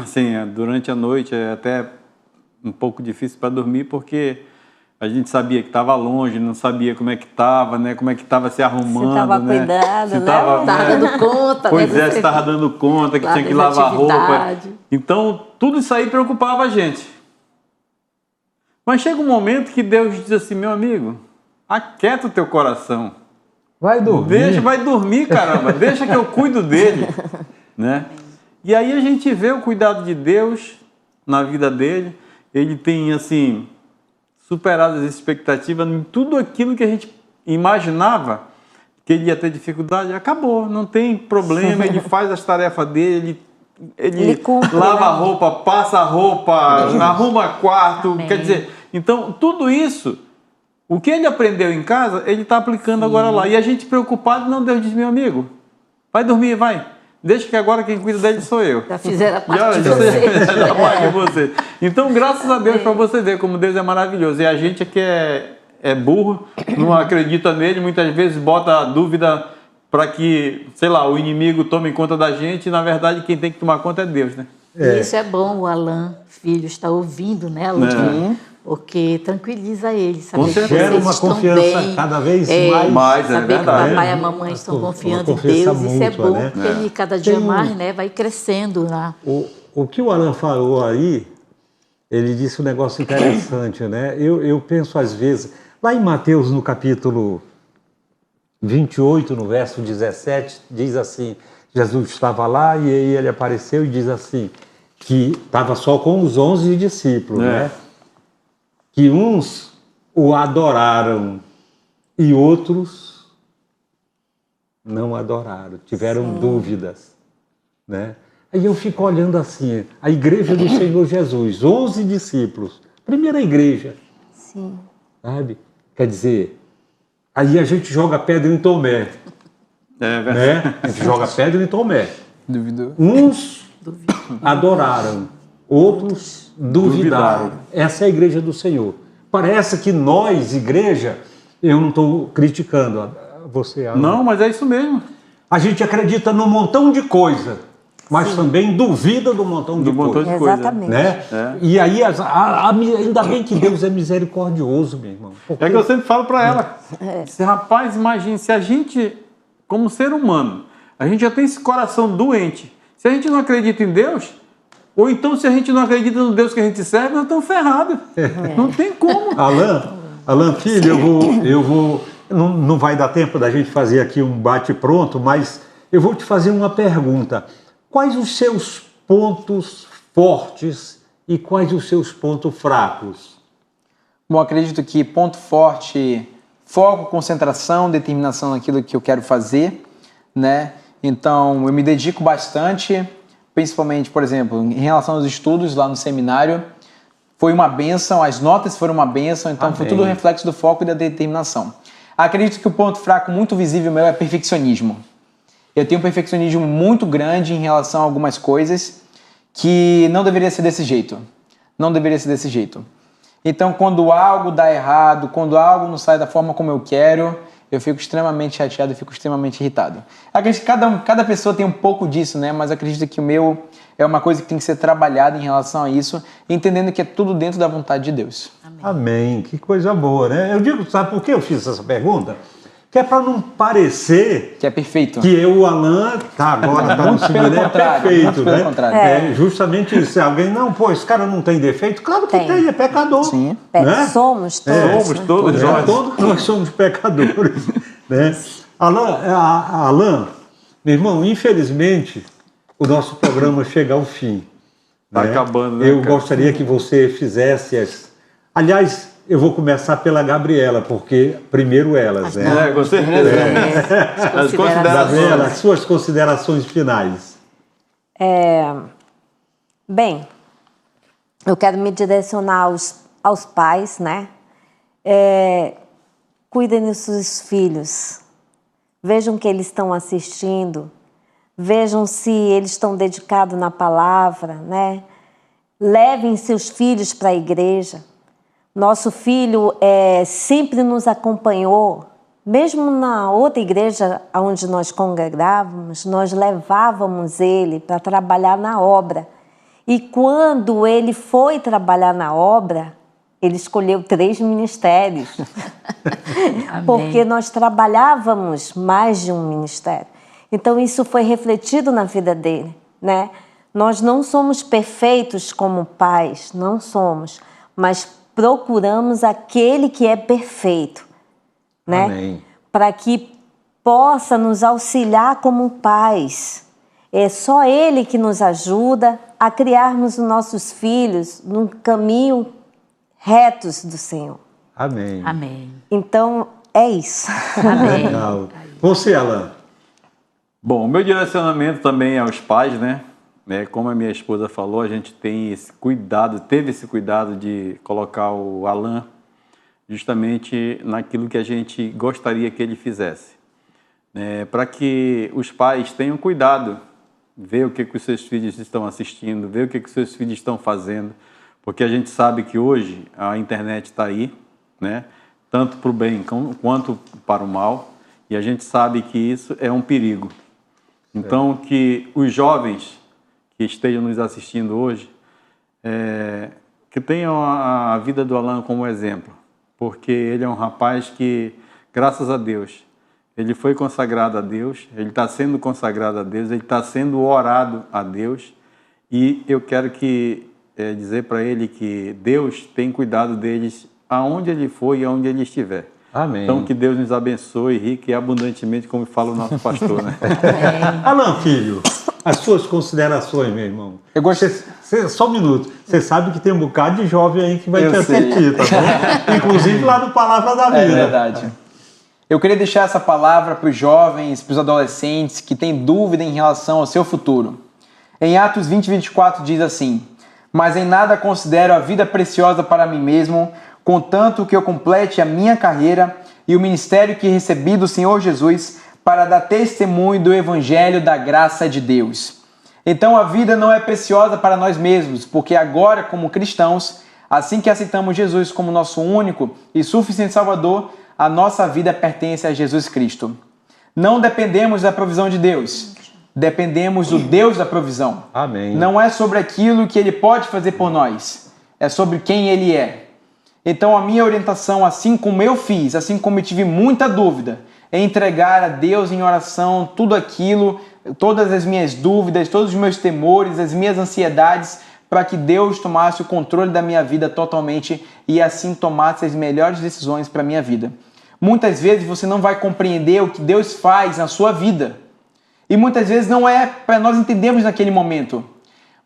assim, durante a noite é até um pouco difícil para dormir, porque a gente sabia que estava longe, não sabia como é que estava, né? Como é que estava se arrumando, Se estava né? cuidando, Se né? tava, Estava dando conta, Pois né? é, se estava dando conta, que Lá tinha que das lavar roupa. atividades. Então, tudo isso aí preocupava a gente. Mas chega um momento que Deus diz assim, meu amigo, aquieta o teu coração. Vai dormir. Vai dormir, caramba. Deixa que eu cuido dele, né? E aí a gente vê o cuidado de Deus na vida dele. Ele tem, assim, superado as expectativas em tudo aquilo que a gente imaginava que ele ia ter dificuldade. Acabou, não tem problema. Ele faz as tarefas dele, ele cumpre, lava a né? roupa, passa a roupa, arruma quarto. Amém. Quer dizer, então, tudo isso... O que ele aprendeu em casa, ele está aplicando agora lá. E a gente preocupado, não, Deus diz, meu amigo, vai dormir, vai. Deixa que agora quem cuida dele sou eu. Já fizeram a parte de Já vocês. a parte de você. Então, graças a Deus, para você ver como Deus é maravilhoso. E a gente aqui é burro, não acredita nele, muitas vezes bota a dúvida para que, sei lá, o inimigo tome conta da gente. E, na verdade, quem tem que tomar conta é Deus, né? E isso é bom, o Alan, filho, está ouvindo, né, Alan? Porque tranquiliza ele, saber que certeza. Gera vocês uma estão confiança bem, cada vez mais, é saber que o verdade. papai e a mamãe estão Uma confiando em confiança Deus, isso é mútua, bom, né? porque ele cada dia Tem- mais, né, vai crescendo lá. O que o Alan falou aí, ele disse um negócio interessante, né? Eu penso às vezes, lá em Mateus, no capítulo 28, no verso 17, diz assim, Jesus estava lá e aí ele apareceu e diz assim, que estava só com os 11 discípulos, né? Que uns o adoraram e outros não adoraram, tiveram dúvidas, né? Aí eu fico olhando assim, a igreja do Senhor Jesus, 11 discípulos, primeira igreja, Sim. sabe? Quer dizer, aí a gente joga pedra em Tomé, É verdade. né? A gente joga pedra em Tomé. Duvidou? Uns adoraram, outros duvidaram. Essa é a igreja do Senhor. Parece que nós, igreja, eu não estou criticando você, Ana. Não, mas é isso mesmo. A gente acredita num montão de coisa, mas também duvida do montão de montão coisa. de coisa. Exatamente. Né? E aí, ainda bem que Deus é misericordioso, meu irmão. Porque É que eu sempre falo para ela. Disse, rapaz, imagine, se a gente, como ser humano, a gente já tem esse coração doente. Se a gente não acredita em Deus, ou então se a gente não acredita no Deus que a gente serve, nós estamos ferrados. Não tem como. Alan, filho, eu vou não vai dar tempo da gente fazer aqui um bate-pronto, mas eu vou te fazer uma pergunta. Quais os seus pontos fortes e quais os seus pontos fracos? Bom, acredito que ponto forte, foco, concentração, determinação naquilo que eu quero fazer, né? Então, eu me dedico bastante, principalmente, por exemplo, em relação aos estudos lá no seminário, foi uma bênção, as notas foram uma bênção, então foi tudo reflexo do foco e da determinação. Acredito que o ponto fraco muito visível meu é perfeccionismo. Eu tenho um perfeccionismo muito grande em relação a algumas coisas que não deveria ser desse jeito. Não deveria ser desse jeito. Então, quando algo dá errado, quando algo não sai da forma como eu quero, eu fico extremamente chateado, eu fico extremamente irritado. Acredito que cada pessoa tem um pouco disso, né? Mas acredito que o meu é uma coisa que tem que ser trabalhada em relação a isso, entendendo que é tudo dentro da vontade de Deus. Amém. Que coisa boa, né? Eu digo, sabe por que eu fiz essa pergunta? Que é para não parecer Que é perfeito. que eu, o Alan, agora tá no Muito pelo segundo, é contrário, perfeito, muito pelo né? contrário. É justamente isso. Se alguém, não, pô, esse cara não tem defeito, claro que tem, é pecador. Sim. Né? Somos todos. Somos né? todos nós. Todos nós somos pecadores. Né? Alan, meu irmão, infelizmente, o nosso programa chega ao fim. Tá né? acabando, né, Eu cara? gostaria que você fizesse as... Aliás, eu vou começar pela Gabriela, porque primeiro elas, né? É, com certeza. As considerações. Gabriela, as suas considerações finais. Bem, eu quero me direcionar aos pais, né? Cuidem dos seus filhos. Vejam que eles estão assistindo. Vejam se eles estão dedicados na palavra, né? Levem seus filhos para a igreja. Nosso filho sempre nos acompanhou, mesmo na outra igreja onde nós congregávamos, nós levávamos ele para trabalhar na obra. E quando ele foi trabalhar na obra, ele escolheu 3 ministérios, porque nós trabalhávamos mais de um ministério. Então isso foi refletido na vida dele, né? Nós não somos perfeitos como pais, não somos, mas procuramos aquele que é perfeito, né? Amém. Para que possa nos auxiliar como pais. É só Ele que nos ajuda a criarmos os nossos filhos num caminho retos do Senhor. Amém. Amém. Então, é isso. Amém. Legal. Você, Alan? Bom, o meu direcionamento também aos pais, né? Como a minha esposa falou, a gente tem esse cuidado, teve esse cuidado de colocar o Alan justamente naquilo que a gente gostaria que ele fizesse. Para que os pais tenham cuidado, ver o que os seus filhos estão assistindo, ver o que os seus filhos estão fazendo, porque a gente sabe que hoje a internet está aí, né? Tanto para o bem quanto para o mal, e a gente sabe que isso é um perigo. Então, que os jovens que estejam nos assistindo hoje, que tenham a vida do Alan como exemplo, porque ele é um rapaz que, graças a Deus, ele foi consagrado a Deus, ele está sendo consagrado a Deus, ele está sendo orado a Deus, e eu quero dizer para ele que Deus tem cuidado deles aonde ele for e aonde ele estiver. Amém. Então, que Deus nos abençoe rica e abundantemente, como fala o nosso pastor, né? Alan, filho, as suas considerações, meu irmão. Eu gosto... Só um minuto. Você sabe que tem um bocado de jovem aí que vai te assistir, tá bom? Inclusive lá no Palavra da Vida. É verdade. Eu queria deixar essa palavra para os jovens, para os adolescentes que têm dúvida em relação ao seu futuro. Em Atos 20:24 diz assim: mas em nada considero a vida preciosa para mim mesmo, contanto que eu complete a minha carreira e o ministério que recebi do Senhor Jesus para dar testemunho do Evangelho da graça de Deus. Então a vida não é preciosa para nós mesmos, porque agora, como cristãos, assim que aceitamos Jesus como nosso único e suficiente Salvador, a nossa vida pertence a Jesus Cristo. Não dependemos da provisão de Deus, dependemos do Deus da provisão. Amém. Não é sobre aquilo que Ele pode fazer por nós, é sobre quem Ele é. Então a minha orientação, assim como eu fiz, assim como eu tive muita dúvida, é entregar a Deus em oração tudo aquilo, todas as minhas dúvidas, todos os meus temores, as minhas ansiedades, para que Deus tomasse o controle da minha vida totalmente e assim tomasse as melhores decisões para a minha vida. Muitas vezes você não vai compreender o que Deus faz na sua vida. E muitas vezes não é para nós entendermos naquele momento.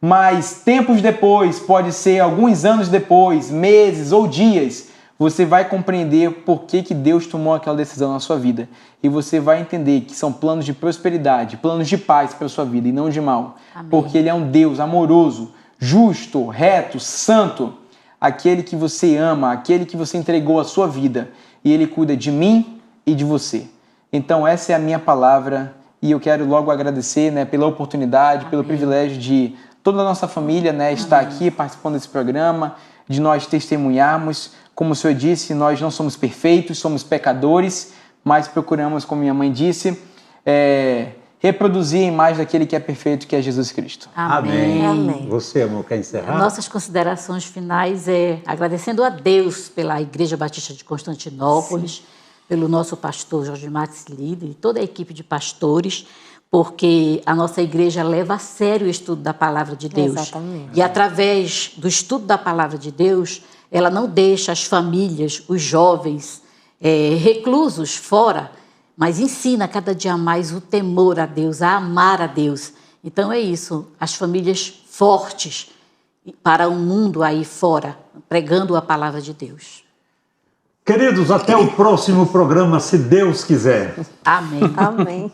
Mas tempos depois, pode ser alguns anos depois, meses ou dias, você vai compreender por que Deus tomou aquela decisão na sua vida. E você vai entender que são planos de prosperidade, planos de paz para a sua vida e não de mal. Amém. Porque Ele é um Deus amoroso, justo, reto, santo, aquele que você ama, aquele que você entregou a sua vida. E Ele cuida de mim e de você. Então essa é a minha palavra e eu quero logo agradecer, né, pela oportunidade, Amém. Pelo privilégio de toda a nossa família, né, estar aqui participando desse programa, de nós testemunharmos. Como o Senhor disse, nós não somos perfeitos, somos pecadores, mas procuramos, como minha mãe disse, reproduzir a imagem daquele que é perfeito, que é Jesus Cristo. Amém. Amém. Você, amor, quer encerrar? Nossas considerações finais agradecendo a Deus pela Igreja Batista de Constantinópolis, pelo nosso pastor Jorge Max Líder e toda a equipe de pastores, porque a nossa igreja leva a sério o estudo da Palavra de Deus. Exatamente. E através do estudo da Palavra de Deus, ela não deixa as famílias, os jovens, reclusos fora, mas ensina cada dia mais o temor a Deus, a amar a Deus. Então é isso, as famílias fortes para o mundo aí fora, pregando a Palavra de Deus. Queridos, até o próximo programa, se Deus quiser. Amém. Amém.